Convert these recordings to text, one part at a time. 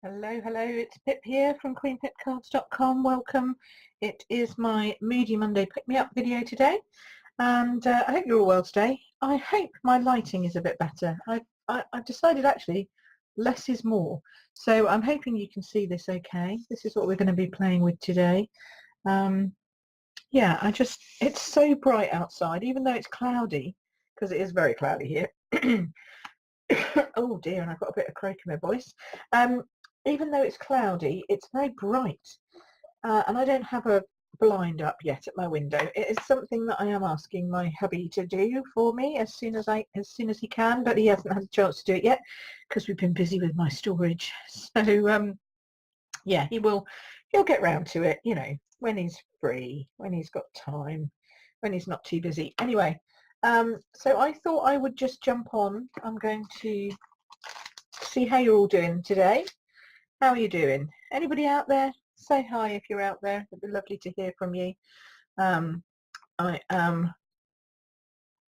Hello, it's Pip here from queenpipcards.com. Welcome. It is my Moody Monday Pick Me Up video today, and I hope you're all well today. I hope my lighting is a bit better. I've decided actually less is more, so I'm hoping you can see this okay. This is what we're going to be playing with today. Yeah, it's so bright outside, even though it's cloudy, because it is very cloudy here. Oh dear, and I've got a bit of croak in my voice. Even though it's cloudy, it's very bright, and I don't have a blind up yet at my window. It is something that I am asking my hubby to do for me as soon as he can, but he hasn't had a chance to do it yet because we've been busy with my storage. So yeah, he'll get round to it, you know, when he's free, when he's got time, when he's not too busy. Anyway, so I thought I would just jump on. I'm going to see how you're all doing today. How are you doing? Anybody out there? Say hi if you're out there. It'd be lovely to hear from you. I know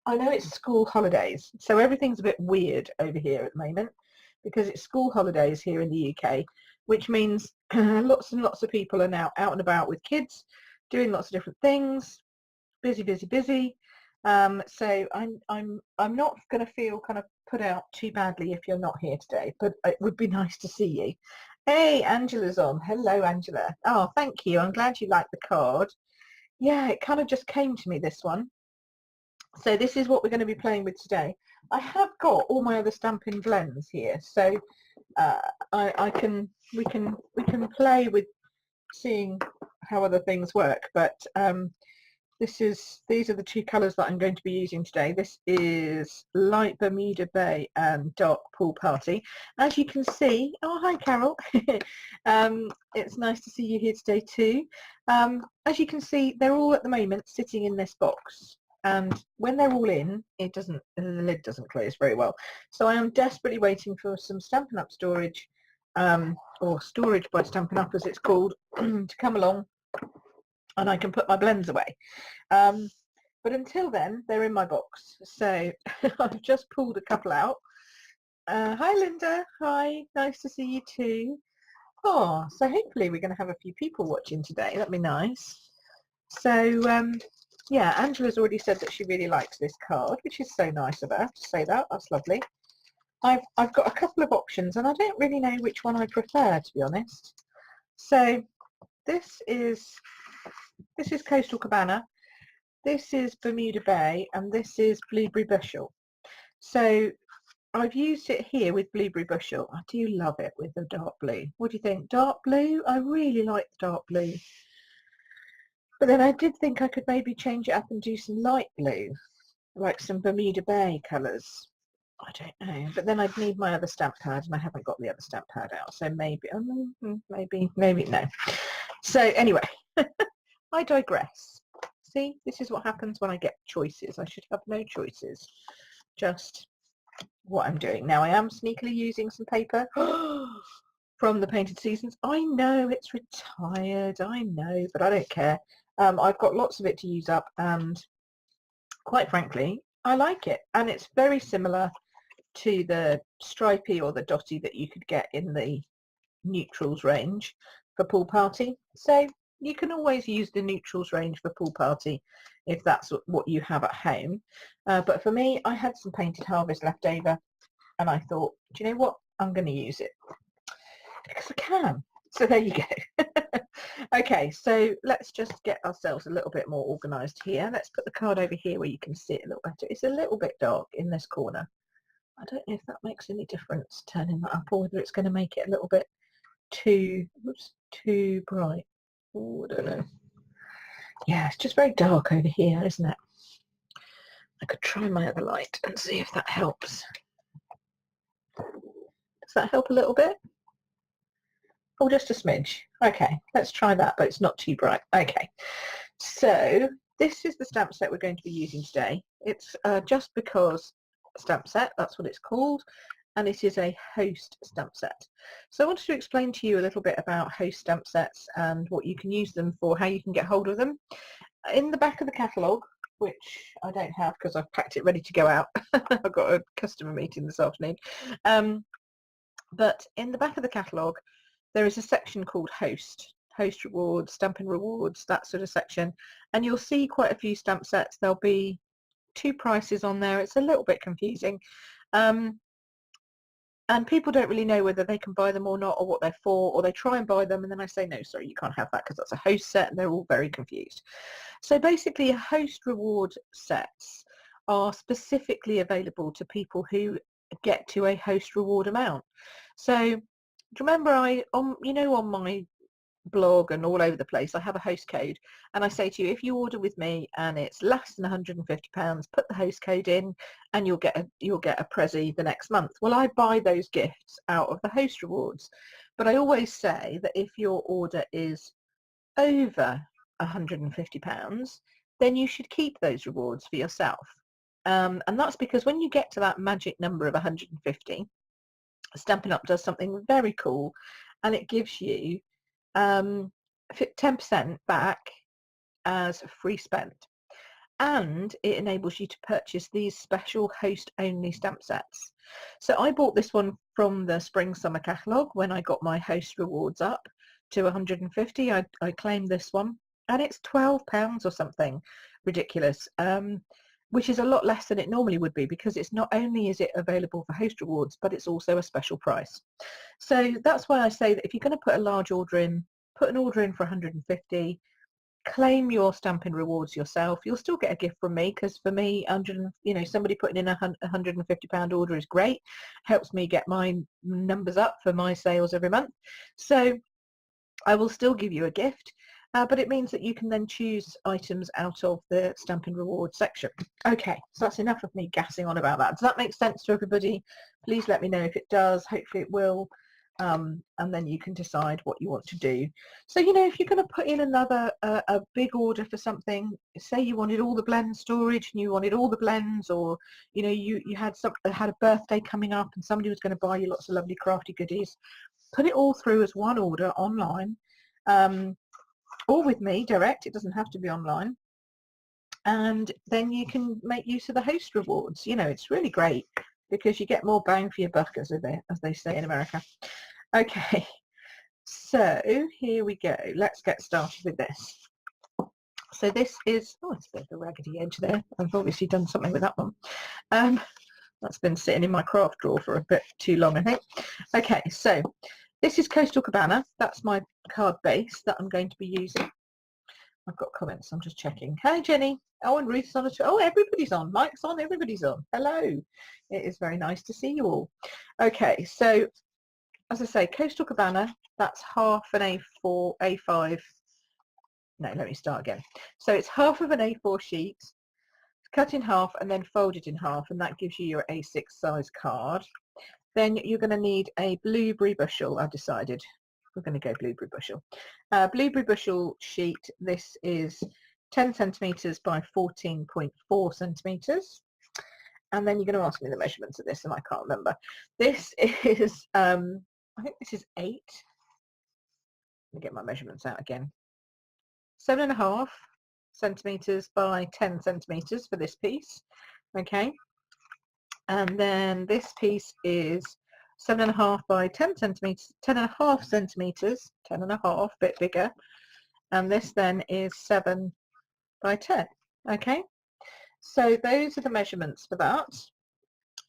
it's school holidays, so everything's a bit weird over here at the moment because it's school holidays here in the UK, which means lots and lots of people are now out and about with kids, doing lots of different things, busy. So I'm not going to feel kind of put out too badly if you're not here today, but it would be nice to see you. Hey, Angela's on. Hello, Angela. Oh, thank you. I'm glad you liked the card. Yeah, it kind of just came to me, this one. So this is what we're going to be playing with today. I have got all my other Stampin' blends here, so we can play with seeing how other things work. But these are the two colours that I'm going to be using today. This is Light Bermuda Bay and Dark Pool Party. As you can see, oh hi Carol, it's nice to see you here today too. As you can see, they're all at the moment sitting in this box, and when they're all in, the lid doesn't close very well. So I am desperately waiting for some Stampin' Up storage, or storage by Stampin' Up as it's called, to come along, and I can put my blends away. But until then, they're in my box. So I've just pulled a couple out. Hi Linda, hi, nice to see you too. Oh, so hopefully we're going to have a few people watching today. That'd be nice. So yeah, Angela's already said that she really likes this card, which is so nice of her to say that. That's lovely. I've got a couple of options, and I don't really know which one I prefer, to be honest. So this is Coastal Cabana, this is Bermuda Bay, and this is Blueberry Bushel. So I've used it here with Blueberry Bushel. I do love it with the dark blue. What do you think? Dark blue? I really like the dark blue. But then I did think I could maybe change it up and do some light blue, like some Bermuda Bay colours. I don't know. But then I'd need my other stamp pad, and I haven't got the other stamp pad out. So maybe no. So anyway, I digress. See, this is what happens when I get choices. I should have no choices. Just what I'm doing. Now I am sneakily using some paper from the Painted Seasons. I know it's retired, I know, but I don't care. I've got lots of it to use up, and quite frankly, I like it. And it's very similar to the stripy or the dotty that you could get in the neutrals range for Pool Party. So you can always use the neutrals range for Pool Party if that's what you have at home. But for me, I had some Painted Harvest left over, and I thought, do you know what? I'm going to use it because I can. So there you go. Okay, so let's just get ourselves a little bit more organised here. Let's put the card over here where you can see it a little better. It's a little bit dark in this corner. I don't know if that makes any difference, turning that up, or whether it's going to make it a little bit too bright. Oh, I don't know. Yeah, it's just very dark over here, isn't it? I could try my other light and see if that helps. Does that help a little bit? Oh, just a smidge. Okay, let's try that, but it's not too bright. Okay, so this is the stamp set we're going to be using today. It's Just Because stamp set, that's what it's called, and it is a host stamp set. So I wanted to explain to you a little bit about host stamp sets and what you can use them for, how you can get hold of them. In the back of the catalogue, which I don't have because I've packed it ready to go out. I've got a customer meeting this afternoon. But in the back of the catalogue, there is a section called host rewards, Stampin' rewards, that sort of section, and you'll see quite a few stamp sets. There'll be 2 prices on there. It's a little bit confusing, and people don't really know whether they can buy them or not, or what they're for, or they try and buy them and then I say, no, sorry, you can't have that because that's a host set, and they're all very confused. So basically, host reward sets are specifically available to people who get to a host reward amount. So do you remember on my blog and all over the place, I have a host code, and I say to you, if you order with me and it's less than £150, put the host code in and you'll get a Prezi the next month. Well, I buy those gifts out of the host rewards, but I always say that if your order is over £150, then you should keep those rewards for yourself, and that's because when you get to that magic number of 150, Stampin' Up does something very cool, and it gives you 10% back as free spend, and it enables you to purchase these special host only stamp sets. So I bought this one from the spring summer catalogue when I got my host rewards up to 150. I claimed this one, and it's £12 or something ridiculous, which is a lot less than it normally would be, because it's not only is it available for host rewards, but it's also a special price. So that's why I say that if you're going to put a large order in, put an order in for 150, claim your Stampin' rewards yourself. You'll still get a gift from me, because for me, somebody putting in a £150 order is great, helps me get my numbers up for my sales every month. So I will still give you a gift, but it means that you can then choose items out of the Stampin' Rewards section. Okay, so that's enough of me gassing on about that. Does that make sense to everybody? Please let me know if it does. Hopefully it will. And then you can decide what you want to do. So, if you're going to put in a big order for something, say you wanted all the blend storage and you wanted all the blends, or, you had a birthday coming up and somebody was going to buy you lots of lovely crafty goodies, put it all through as one order online, or with me direct. It doesn't have to be online, and then you can make use of the host rewards. It's really great because you get more bang for your buck, as they say in America. Okay, so here we go. Let's get started with this. So this is, it's a bit of a raggedy edge there. I've obviously done something with that one. That's been sitting in my craft drawer for a bit too long, I think. Okay, so this is Coastal Cabana. That's my card base that I'm going to be using. I've got comments, I'm just checking. Hey Jenny. Oh, and Ruth's on. Oh, everybody's on. Mike's on, everybody's on. Hello. It is very nice to see you all. Okay, so as I say, Coastal Cabana, that's half an A5. No, let me start again. So it's half of an A4 sheet, cut in half and then folded in half, and that gives you your A6 size card. Then you're going to need a blueberry bushel. I've decided we're going to go blueberry bushel. Blueberry bushel sheet. This is 10 centimeters by 14.4 centimeters. And then you're going to ask me the measurements of this, and I can't remember. This is, I think this is 8. Let me get my measurements out again. 7.5 centimeters by 10 centimeters for this piece. Okay. And then this piece is 7.5 by 10 centimeters, 10.5 centimeters, 10.5, bit bigger. And this then is 7 by 10. Okay, so those are the measurements for that.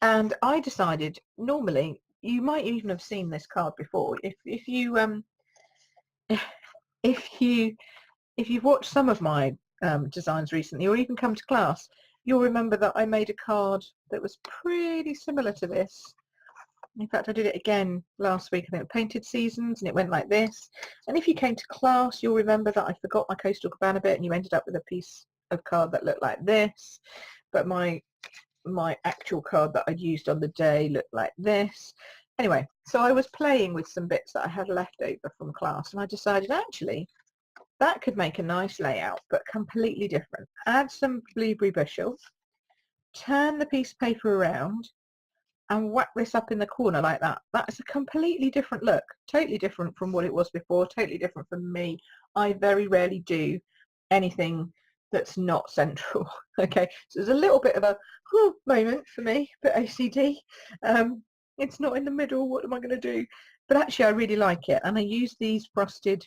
And I decided, normally you might even have seen this card before. If you've watched some of my designs recently, or even come to class, you'll remember that I made a card that was pretty similar to this. In fact, I did it again last week. I think Painted Seasons, and it went like this. And if you came to class, you'll remember that I forgot my Coastal Cabana bit, and you ended up with a piece of card that looked like this. But my actual card that I'd used on the day looked like this. Anyway, so I was playing with some bits that I had left over from class, and I decided actually that could make a nice layout, but completely different. Add some blueberry bushels, turn the piece of paper around, and whack this up in the corner like that. That's a completely different look, totally different from what it was before, totally different from me. I very rarely do anything that's not central. Okay, so there's a little bit of a moment for me, but OCD. It's not in the middle, what am I going to do? but actually I really like it, and I use these frosted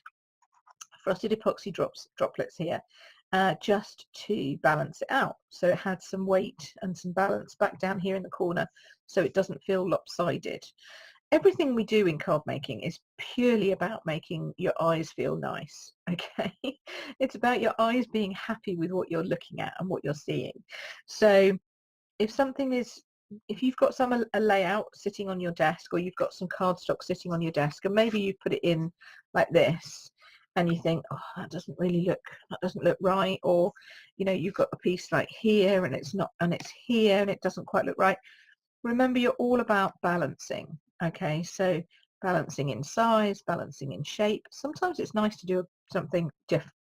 epoxy droplets here just to balance it out, so it had some weight and some balance back down here in the corner, so it doesn't feel lopsided. Everything we do in card making is purely about making your eyes feel nice, okay? It's about your eyes being happy with what you're looking at and what you're seeing. So if you've got a layout sitting on your desk, or you've got some cardstock sitting on your desk, and maybe you put it in like this, and you think, oh, that doesn't look right, or you've got a piece like here and it's not, and it's here and it doesn't quite look right. Remember, you're all about balancing, okay? So balancing in size, balancing in shape. Sometimes it's nice to do something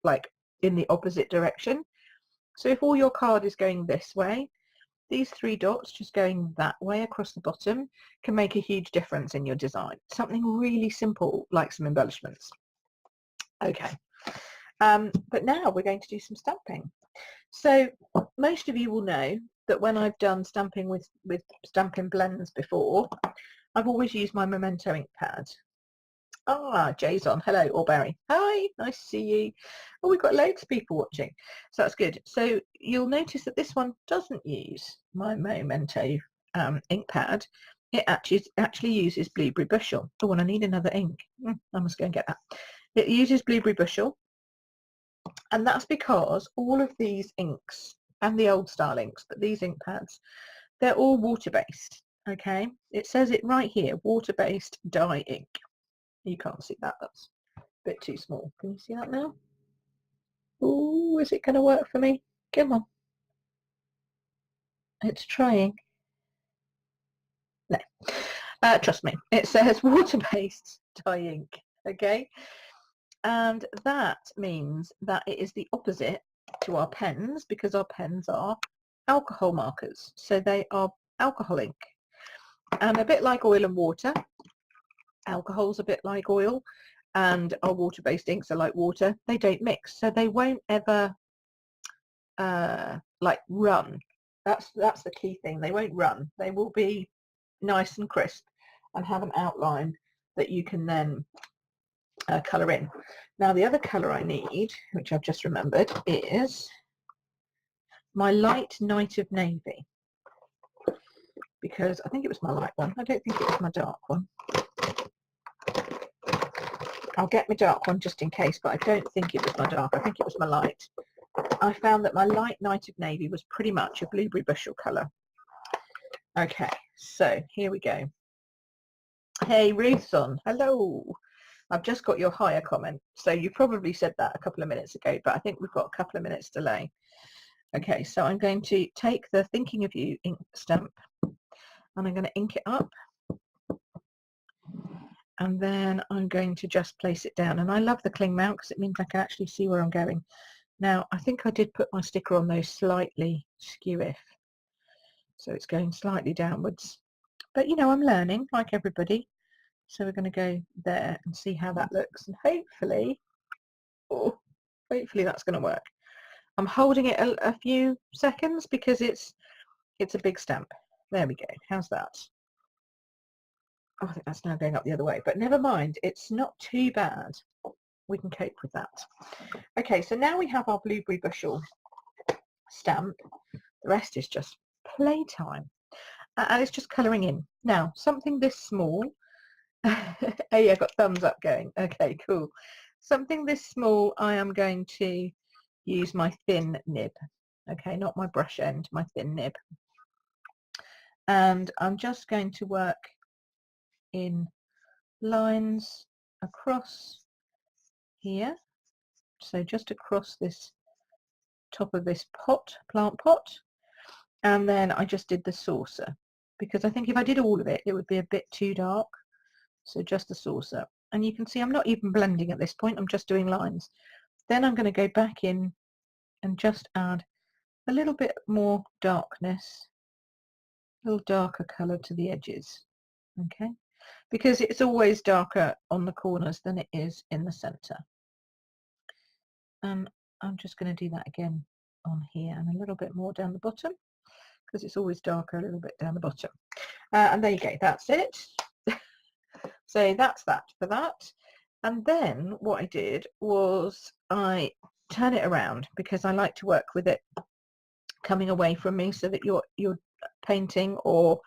like in the opposite direction. So if all your card is going this way, these 3 dots just going that way across the bottom can make a huge difference in your design. Something really simple, like some embellishments. Okay, but now we're going to do some stamping. So most of you will know that when I've done stamping with stamping blends before, I've always used my Memento ink pad. Ah, Jay's on. Hello, or Barry. Hi, nice to see you. Oh, we've got loads of people watching, so that's good. So you'll notice that this one doesn't use my Memento ink pad. It actually uses Blueberry Bushel. Oh, and I need another ink. I must go and get that. It uses Blueberry Bushel, and that's because all of these inks, and the old style inks, but these ink pads, they're all water-based. Okay, it says it right here, water-based dye ink. You can't see that, that's a bit too small. Can you see that now? Oh, is it going to work for me? Come on. It's trying. No. Trust me, it says water-based dye ink, okay? And that means that it is the opposite to our pens, because our pens are alcohol markers. So they are alcohol ink. And a bit like oil and water, alcohol's a bit like oil, and our water-based inks are like water. They don't mix, so they won't ever like run. That's the key thing. They won't run. They will be nice and crisp and have an outline that you can then colour in. Now the other colour I need, which I've just remembered, is my light Night of Navy, because I think it was my light one. I don't think it was my dark one. I'll get my dark one just in case, but I don't think it was my dark. I think it was my light. I found that my light Night of Navy was pretty much a Blueberry Bushel colour. Okay, so here we go. Hey, Ruth's on. Hello. I've just got your higher comment, so you probably said that a couple of minutes ago, but I think we've got a couple of minutes delay. Okay, so I'm going to take the Thinking of You ink stamp, and I'm going to ink it up, and then I'm going to just place it down. And I love the cling mount because it means I can actually see where I'm going. Now, I think I did put my sticker on those slightly skew-if, so it's going slightly downwards. But, I'm learning, like everybody. So we're going to go there and see how that looks. And hopefully that's going to work. I'm holding it a few seconds because it's a big stamp. There we go. How's that? Oh, I think that's now going up the other way. But never mind. It's not too bad. We can cope with that. Okay, so now we have our Blueberry Bushel stamp. The rest is just playtime. And it's just colouring in. Now, something this small. Hey, I got thumbs up going. Okay, cool. Something this small, I am going to use my thin nib. Okay, not my brush end, my thin nib. And I'm just going to work in lines across here. So just across this top of this plant pot. And then I just did the saucer, because I think if I did all of it, it would be a bit too dark. So just the saucer. And you can see I'm not even blending at this point, I'm just doing lines. Then I'm going to go back in and just add a little bit more darkness, a little darker colour to the edges, okay? Because it's always darker on the corners than it is in the centre. And I'm just going to do that again on here and a little bit more down the bottom, because it's always darker a little bit down the bottom. And there you go, that's it. So that's that for that. And then what I did was I turn it around, because I like to work with it coming away from me, so that you're painting or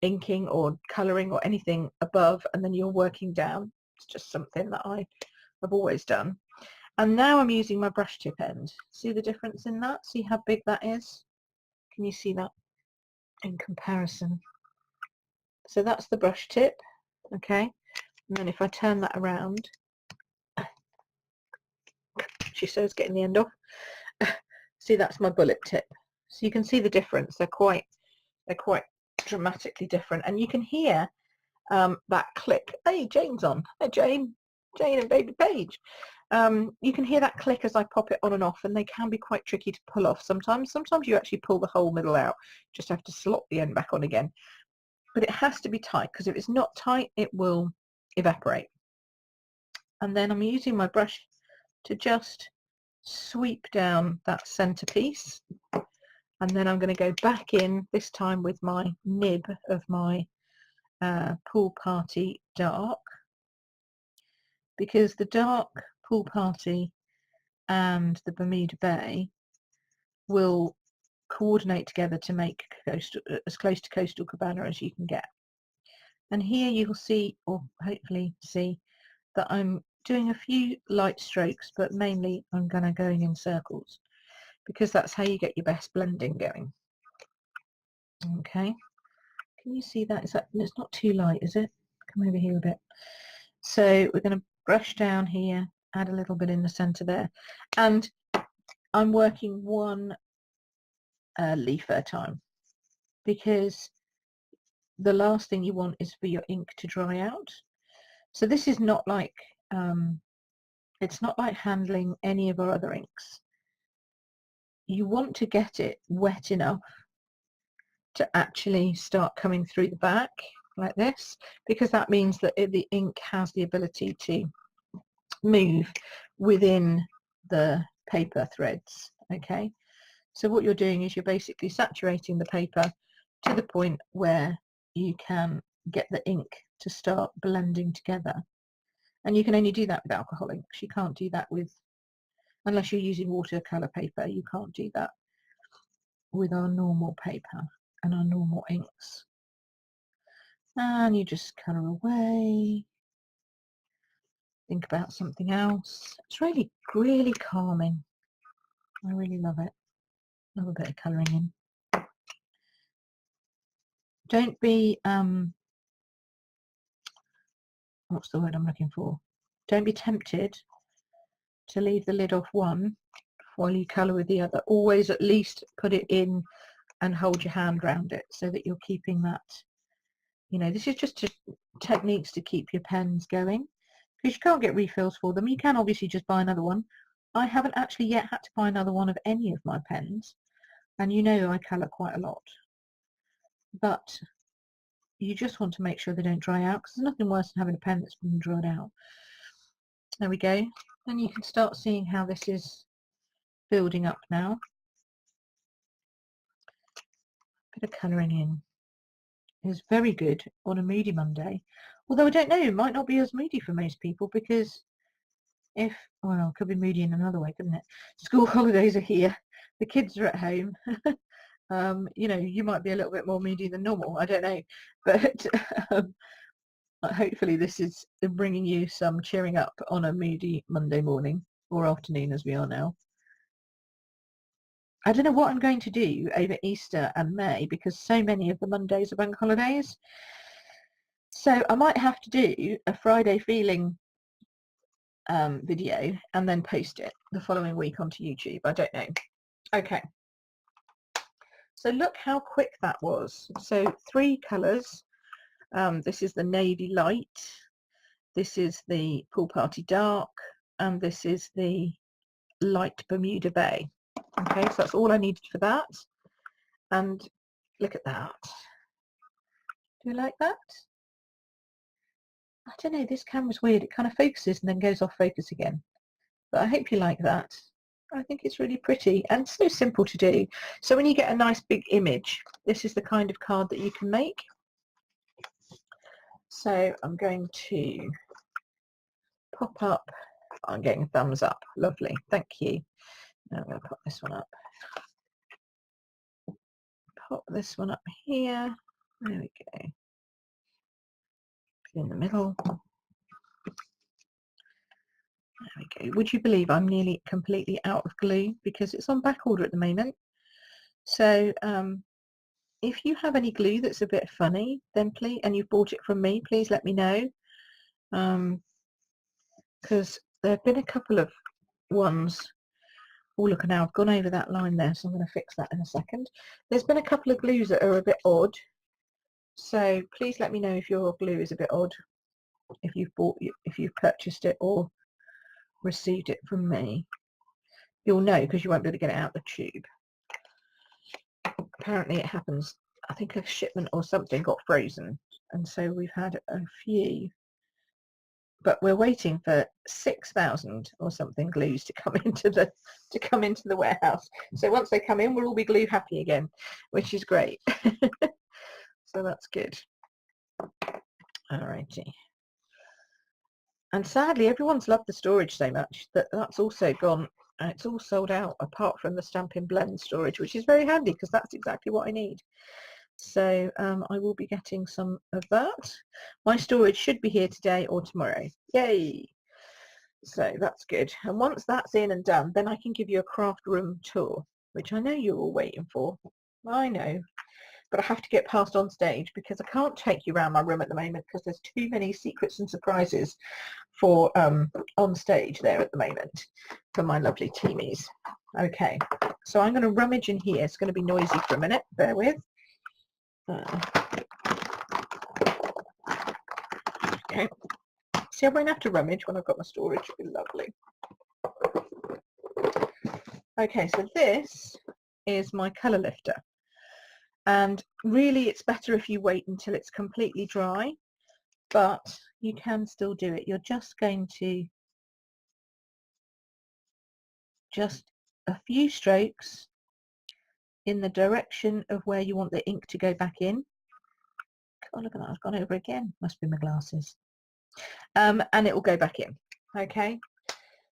inking or colouring or anything above, and then you're working down. It's just something that I've always done. And now I'm using my brush tip end. See the difference in that? See how big that is? Can you see that in comparison? So that's the brush tip, okay? And then if I turn that around, she says getting the end off. See, that's my bullet tip. So you can see the difference. They're quite dramatically different, and you can hear that click. Hey, Jane's on. Hey, Jane and baby Paige. You can hear that click as I pop it on and off, and they can be quite tricky to pull off sometimes. Sometimes you actually pull the whole middle out. Just have to slot the end back on again. But it has to be tight, because if it's not tight, it will evaporate. And then I'm using my brush to just sweep down that centerpiece, and then I'm going to go back in, this time with my nib of my Pool Party Dark, because the dark Pool Party and the Bermuda Bay will coordinate together to make as close to Coastal Cabana as you can get. And here you'll see, or hopefully see, that I'm doing a few light strokes, but mainly I'm going to go in circles, because that's how you get your best blending going. Okay, can you see that? Is that, it's not too light, is it? Come over here a bit. So we're going to brush down here, add a little bit in the center there, and I'm working one leaf at a time, because the last thing you want is for your ink to dry out. So this is not like it's not like handling any of our other inks. You want to get it wet enough to actually start coming through the back like this, because that means that the ink has the ability to move within the paper threads. Okay, so what you're doing is you're basically saturating the paper to the point where you can get the ink to start blending together. And you can only do that with alcohol inks. You can't do that with, unless you're using watercolor paper, you can't do that with our normal paper and our normal inks. And you just colour away, think about something else. It's really, really calming. I really love it. Love a bit of colouring in. Don't be, what's the word I'm looking for? Don't be tempted to leave the lid off one while you colour with the other. Always at least put it in and hold your hand around it, so that you're keeping that, you know, this is just techniques to keep your pens going, because you can't get refills for them. You can obviously just buy another one. I haven't actually yet had to buy another one of any of my pens, and you know I colour quite a lot, but you just want to make sure they don't dry out, because there's nothing worse than having a pen that's been dried out. There we go. And you can start seeing how this is building up now. Bit of colouring in is very good on a moody Monday, although I don't know, it might not be as moody for most people, because if, well, it could be moody in another way, couldn't it? School holidays are here, the kids are at home. You know, you might be a little bit more moody than normal, I don't know, but hopefully this is bringing you some cheering up on a moody Monday morning or afternoon, as we are now. I don't know what I'm going to do over Easter and May, because so many of the Mondays are bank holidays. So I might have to do a Friday feeling video and then post it the following week onto YouTube. I don't know. Okay. So look how quick that was. So 3 colours. This is the navy light. This is the Pool Party Dark. And this is the light Bermuda Bay. Okay, so that's all I needed for that. And look at that. Do you like that? I don't know, this camera's weird. It kind of focuses and then goes off focus again. But I hope you like that. I think it's really pretty and so simple to do. So when you get a nice big image, this is the kind of card that you can make. So I'm going to pop up. I'm getting a thumbs up. Lovely, thank you. Now I'm going to put this one up. Pop this one up here. There we go. In the middle. There we go. Would you believe I'm nearly completely out of glue because it's on back order at the moment. So if you have any glue that's a bit funny, then please, and you've bought it from me, please let me know. Because there have been a couple of ones. Oh, look, now I've gone over that line there, so I'm going to fix that in a second. There's been a couple of glues that are a bit odd. So please let me know if your glue is a bit odd, if you've purchased it or received it from me. You'll know because you won't be able to get it out the tube. Apparently it happens. I think a shipment or something got frozen, and so we've had a few. But we're waiting for 6,000 or something glues to come into the warehouse. So once they come in, we'll all be glue happy again, which is great. So that's good. Alrighty. And sadly, everyone's loved the storage so much that that's also gone. It's all sold out apart from the Stampin' Blend storage, which is very handy because that's exactly what I need. So I will be getting some of that. My storage should be here today or tomorrow. Yay! So that's good. And once that's in and done, then I can give you a craft room tour, which I know you're all waiting for. I know. But I have to get past on stage because I can't take you around my room at the moment because there's too many secrets and surprises for on stage there at the moment for my lovely teamies. Okay, so I'm going to rummage in here. It's going to be noisy for a minute. Bear with. Okay. See, I won't have to rummage when I've got my storage. It'll be lovely. Okay, so this is my colour lifter. And really it's better if you wait until it's completely dry, but you can still do it. You're just going to just a few strokes in the direction of where you want the ink to go back in. Oh, look at that, I've gone over again. Must be my glasses. And it will go back in. Okay,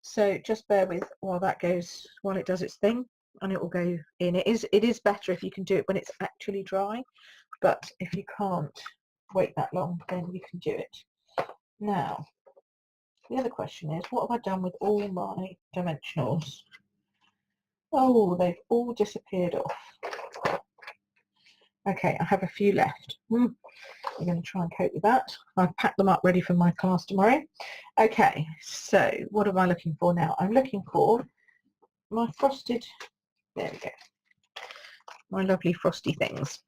so just bear with while it does its thing, and it will go in. It is better if you can do it when it's actually dry, but if you can't wait that long, then you can do it. Now, the other question is, what have I done with all my dimensionals? Oh, they've all disappeared off. Okay, I have a few left. I'm going to try and cope with that. I've packed them up ready for my class tomorrow. Okay, so what am I looking for now? I'm looking for my frosted, there we go, my lovely frosty things.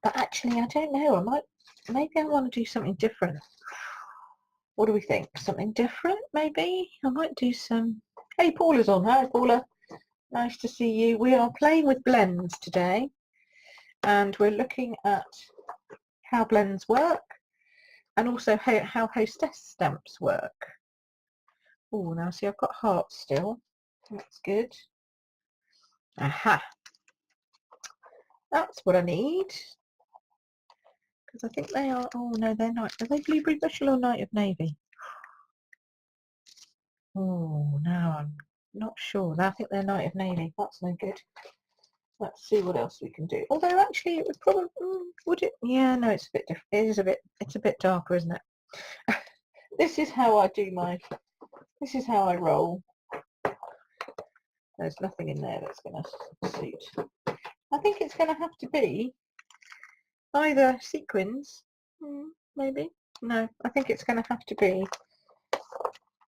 But actually, I don't know, maybe I want to do something different. What do we think? Something different, maybe? I might do some... Hey, Paula's on. Hi, Paula. Nice to see you. We are playing with blends today, and we're looking at how blends work, and also how hostess stamps work. Oh, now see, I've got hearts still. That's good. Aha. That's what I need. Because I think they are... Oh, no, they're not. Are they Blueberry Bushel or Night of Navy? Oh, now I'm not sure. I think they're Night of Navy. That's no good. Let's see what else we can do. Although actually it would probably... would it? Yeah, no, it's a bit different. It's a bit darker, isn't it? This is how I do my... This is how I roll. There's nothing in there that's going to suit. I think it's going to have to be either sequins, maybe. No, I think it's going to have to be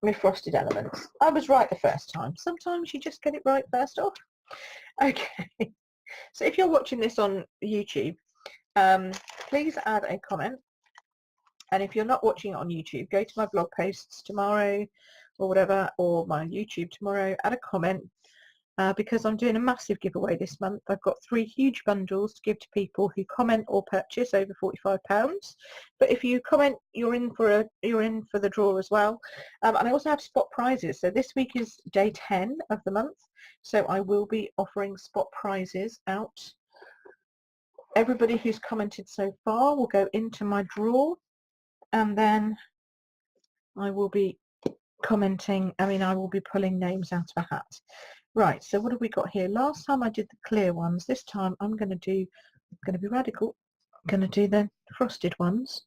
my frosted elements. I was right the first time. Sometimes you just get it right first off. Okay. So if you're watching this on YouTube, please add a comment. And if you're not watching it on YouTube, go to my blog posts tomorrow or whatever, or my YouTube tomorrow, add a comment, because I'm doing a massive giveaway this month. I've got 3 huge bundles to give to people who comment or purchase over £45. But if you comment, you're in for the draw as well. And I also have spot prizes. So this week is day 10 of the month. So I will be offering spot prizes out. Everybody who's commented so far will go into my draw. and then I will be commenting, I will be pulling names out of a hat. Right, so what have we got here? Last time I did the clear ones. This time I'm going to be radical. I'm going to do the frosted ones.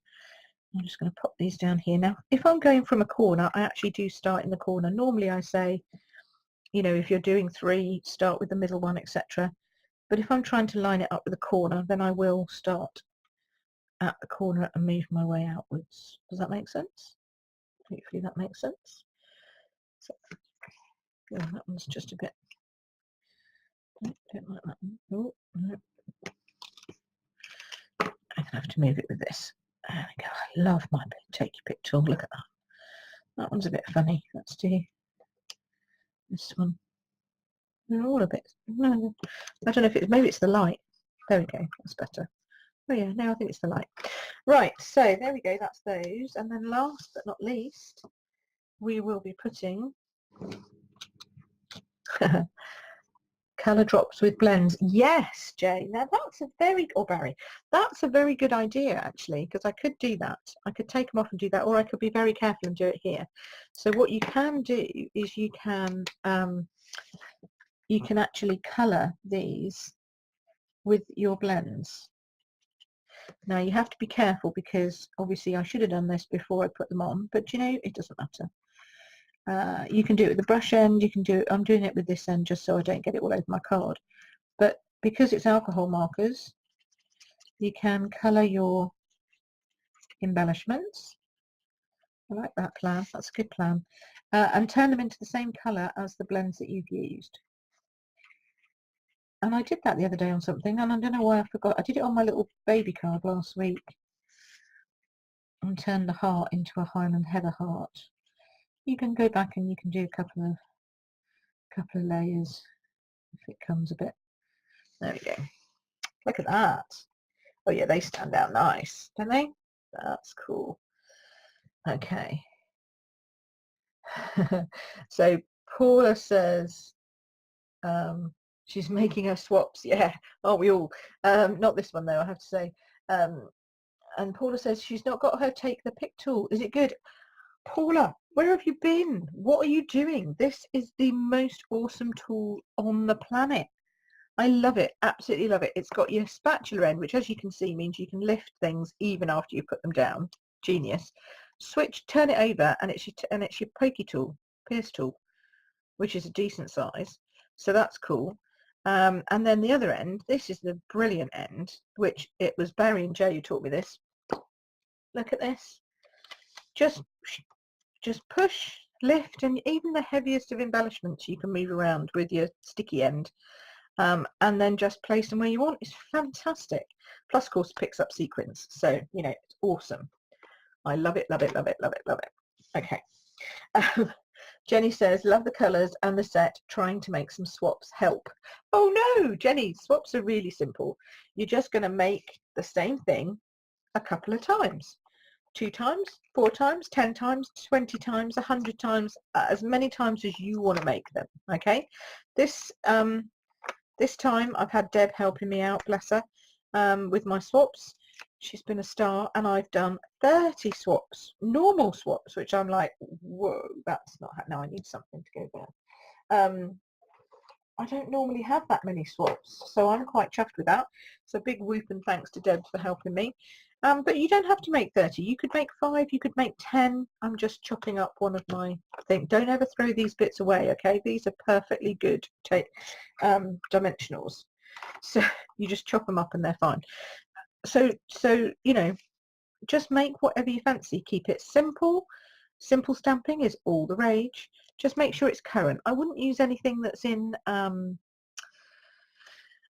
I'm just going to pop these down here. Now, if I'm going from a corner, I actually do start in the corner. Normally I say, you know, if you're doing 3, start with the middle one, etc. But if I'm trying to line it up with a corner, then I will start at the corner and move my way outwards. Does that make sense? Hopefully that makes sense. So, yeah, that one's just a bit. I don't like that one. Oh, no. I'm going to have to move it with this. There we go. I love my take your pick tool. Look at that. That one's a bit funny. Let's do this one. They're all a bit. No, I don't know if it's, maybe it's the light. There we go. That's better. Oh yeah, now I think it's the light. Right, so there we go. That's those. And then last but not least, we will be putting colour drops with blends. Yes, Jay. Now that's a very, or Barry, that's a very good idea actually, because I could do that. I could take them off and do that, or I could be very careful and do it here. So what you can do is you can actually colour these with your blends. Now you have to be careful because obviously I should have done this before I put them on, but you know, it doesn't matter. You can do it with the brush end, you can do it, I'm doing it with this end just so I don't get it all over my card. But because it's alcohol markers, you can colour your embellishments. I like that plan, that's a good plan. And turn them into the same colour as the blends that you've used. And I did that the other day on something, and I don't know why I forgot. I did it on my little baby card last week. And turned the heart into a Highland Heather heart. You can go back and you can do a couple of layers if it comes a bit. There we go. Look at that. Oh yeah, they stand out nice, don't they? That's cool. Okay. So Paula says she's making her swaps. Yeah, aren't we all? Not this one though, I have to say. And Paula says she's not got her take the pick tool. Is it good? Paula, where have you been? What are you doing? This is the most awesome tool on the planet. I love it, absolutely love it. It's got your spatula end, which as you can see means you can lift things even after you put them down. Genius. Switch, turn it over, and it's your pokey tool, pierce tool, which is a decent size. So that's cool. And then the other end, this is the brilliant end, which it was Barry and Joe who taught me this. Look at this. Just push, lift, and even the heaviest of embellishments you can move around with your sticky end. And then just place them where you want. It's fantastic. Plus, of course, picks up sequins. So, you know, it's awesome. I love it, love it, love it, love it, love it. Okay. Jenny says, love the colours and the set, trying to make some swaps help. Oh no, Jenny, swaps are really simple. You're just going to make the same thing a couple of times. 2 times, 4 times, 10 times, 20 times, 100 times, as many times as you want to make them. Okay. This time I've had Deb helping me out, bless her, with my swaps. She's been a star, and I've done 30 swaps, normal swaps, which I'm like, whoa, that's not, now I need something to go there. I don't normally have that many swaps, so I'm quite chuffed with that. So big whoop and thanks to Deb for helping me. But you don't have to make 30. You could make 5, you could make 10. I'm just chopping up one of my things. Don't ever throw these bits away, okay? These are perfectly good dimensionals. So you just chop them up and they're fine. So you know, just make whatever you fancy. Keep it simple. Simple stamping is all the rage. Just make sure it's current. I wouldn't use anything that's in I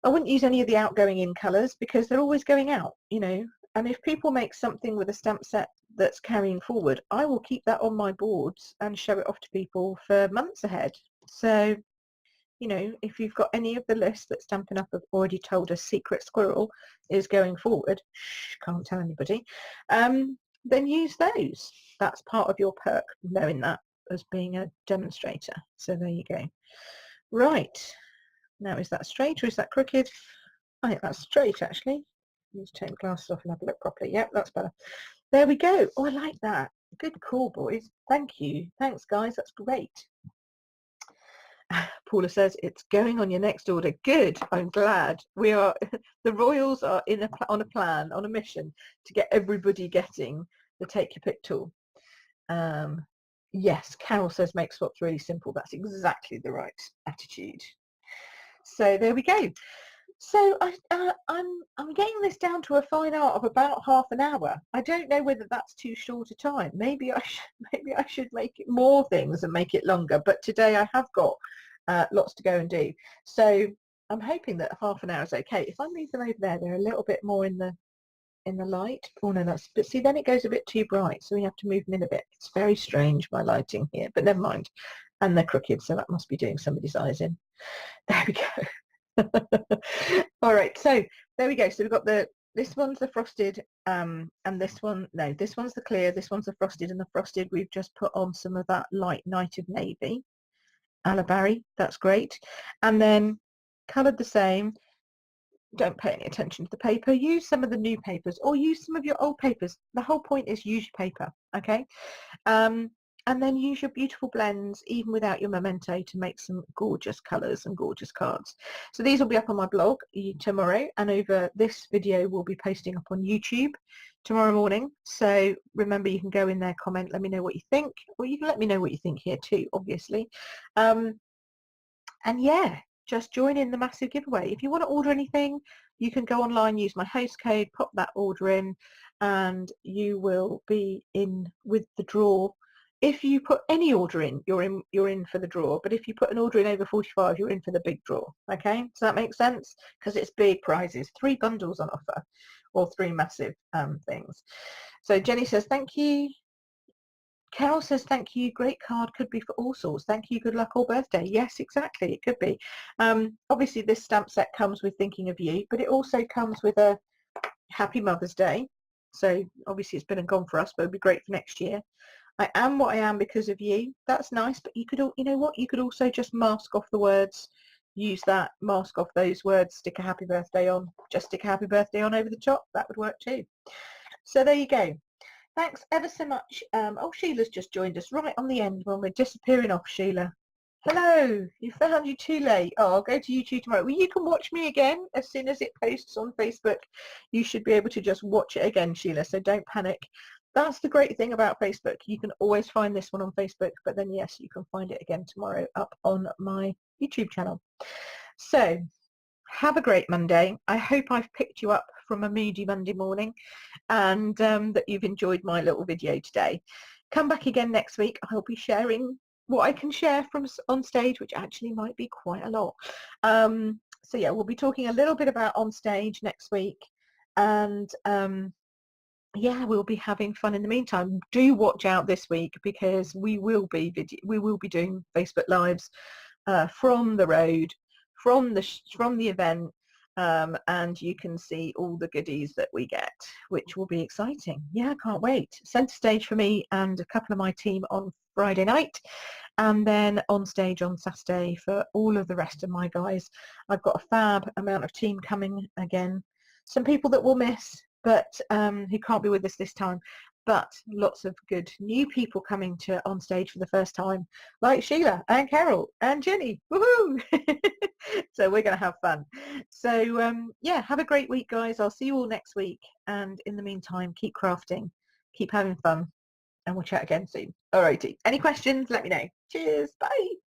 wouldn't use any of the outgoing in colours because they're always going out, you know. And if people make something with a stamp set that's carrying forward, I will keep that on my boards and show it off to people for months ahead. So, you know, if you've got any of the lists that Stampin' Up have already told us Secret Squirrel is going forward, shh, can't tell anybody, then use those. That's part of your perk, knowing that as being a demonstrator. So there you go. Right. Now, is that straight or is that crooked? I think that's straight, actually. Let's take the glasses off and have a look properly. Yep, that's better. there we go. Oh, I like that. Good call, boys. Thank you. Thanks, guys. That's great. Paula says it's going on your next order. Good. I'm glad. We are. The Royals are on a plan, on a mission to get everybody getting the Take Your Pick tool. Yes, Carol says make swaps really simple. That's exactly the right attitude. So there we go. So I'm getting this down to a fine art of about half an hour. I don't know whether that's too short a time. Maybe I should make it more things and make it longer. But today I have got lots to go and do. So I'm hoping that half an hour is okay. If I move them over there, they're a little bit more in the light. Oh no, but see, then it goes a bit too bright, so we have to move them in a bit. It's very strange, my lighting here, but never mind. And they're crooked, so that must be doing somebody's eyes in. There we go. All right, so there we go. So we've got this one's the frosted, and this one's the clear, this one's the frosted, and the frosted we've just put on some of that light Night of Navy, Alabarry. That's great. And then coloured the same. Don't pay any attention to the paper. Use some of the new papers or use some of your old papers. The whole point is use your paper, okay? And then use your beautiful blends even without your memento to make some gorgeous colours and gorgeous cards. So these will be up on my blog tomorrow, and over this video we'll be posting up on YouTube tomorrow morning. So remember, you can go in there, comment, let me know what you think, or you can let me know what you think here too, obviously. And yeah, just join in the massive giveaway. If you want to order anything, you can go online, use my host code, pop that order in, and you will be in with the draw. If you put any order in, you're in for the draw. But if you put an order in over 45, you're in for the big draw. Okay, does that make sense? Because it's big prizes, 3 bundles on offer, or 3 massive things. So Jenny says thank you. Carol says thank you. Great card, could be for all sorts. Thank you, good luck or birthday. Yes, exactly, it could be. Obviously this stamp set comes with thinking of you, but it also comes with a happy Mother's Day. So obviously it's been and gone for us, but it'd be great for next year. I am what I am because of you. That's nice, but you know what? You could also just mask off the words. Use that, mask off those words, stick a happy birthday on. Just stick a happy birthday on over the top. That would work too. So there you go. Thanks ever so much. Oh, Sheila's just joined us right on the end when we're disappearing off, Sheila. Hello, you found you too late. Oh, I'll go to YouTube tomorrow. Well, you can watch me again as soon as it posts on Facebook. You should be able to just watch it again, Sheila, so don't panic. That's the great thing about Facebook. You can always find this one on Facebook, but then yes, you can find it again tomorrow up on my YouTube channel. So have a great Monday. I hope I've picked you up from a moody Monday morning, and that you've enjoyed my little video today. Come back again next week. I'll be sharing what I can share from on stage, which actually might be quite a lot. So yeah, we'll be talking a little bit about on stage next week, and yeah, we'll be having fun in the meantime. Do watch out this week, because we will be doing Facebook Lives from the road, from the event, and you can see all the goodies that we get, which will be exciting. Yeah, I can't wait. Centre stage for me and a couple of my team on Friday night, and then on stage on Saturday for all of the rest of my guys. I've got a fab amount of team coming again. Some people that we'll miss, but who can't be with us this time, but lots of good new people coming to on stage for the first time, like Sheila and Carol and Jenny. Woohoo! So we're going to have fun. So yeah, have a great week, guys. I'll see you all next week, and in the meantime, keep crafting, keep having fun, and we'll chat again soon. Alrighty, any questions, let me know. Cheers, bye.